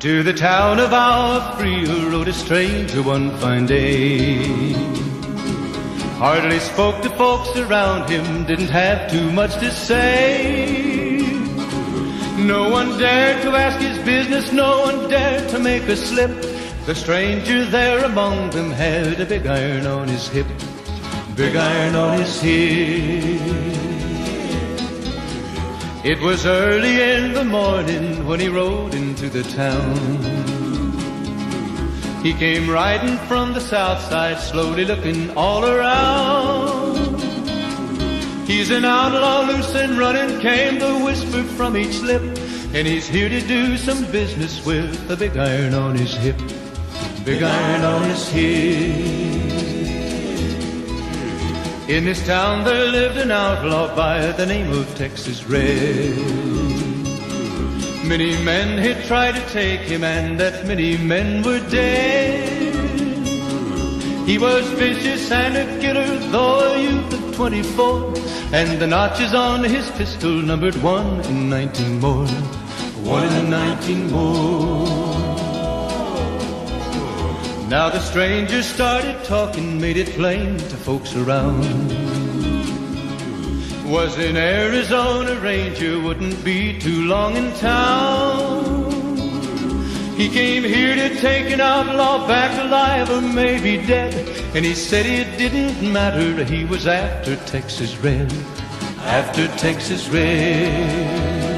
To the town of our Frio rode a stranger one fine day. Hardly spoke to folks around him, didn't have too much to say. No one dared to ask his business, no one dared to make a slip. The stranger there among them had a big iron on his hip, big iron on his hip. It was early in the morning when he rode into the town. He came riding from the south side, slowly looking all around. He's an outlaw, loose and running, came the whisper from each lip, and he's here to do some business with a big iron on his hip, big iron on his hip. In this town there lived an outlaw by the name of Texas Red. Many men had tried to take him, and that many men were dead. He was vicious and a killer, though a youth of 24, and the notches on his pistol numbered 1 in 19 more, 1 in 19 more. Now the stranger started talking, made it plain to folks around. Was an Arizona Ranger, wouldn't be too long in town. He came here to take an outlaw back alive or maybe dead, and he said it didn't matter, he was after Texas Red, after Texas Red.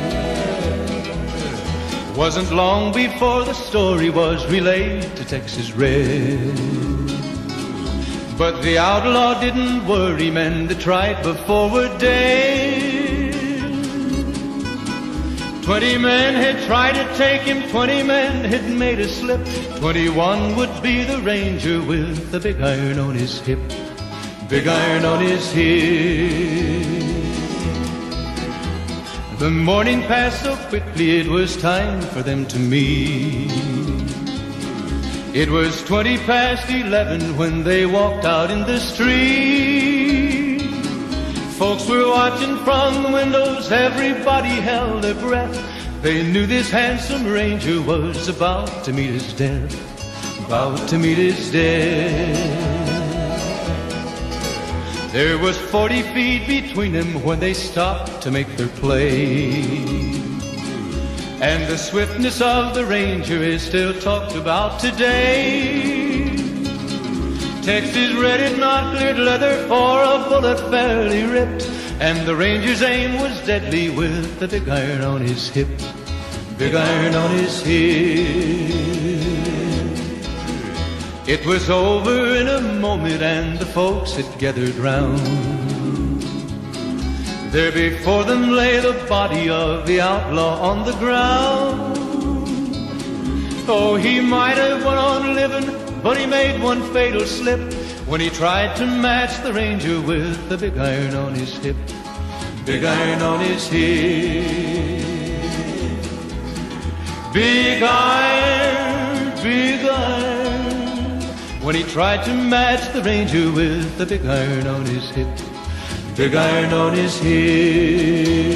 Wasn't long before the story was relayed to Texas Red. But the outlaw didn't worry men that tried before were dead. 20 men had tried to take him, 20 men had made a slip. 21 would be the Ranger with the big iron on his hip, big iron on his hip. The morning passed so quickly, it was time for them to meet. It was 20 past 11 when they walked out in the street. Folks were watching from the windows, everybody held their breath. They knew this handsome Ranger was about to meet his death, about to meet his death. There was 40 feet between them when they stopped to make their play. And the swiftness of the Ranger is still talked about today. Texas Red had not cleared leather for a bullet fairly ripped, and the Ranger's aim was deadly with the big iron on his hip, big iron on his hip. It was over in a moment and the folks had gathered round. There before them lay the body of the outlaw on the ground. Oh, he might have went on living, but he made one fatal slip when he tried to match the Ranger with the big iron on his hip, big iron on his hip. Big iron, big iron, when he tried to match the Ranger with the big iron on his hip, big iron on his hip.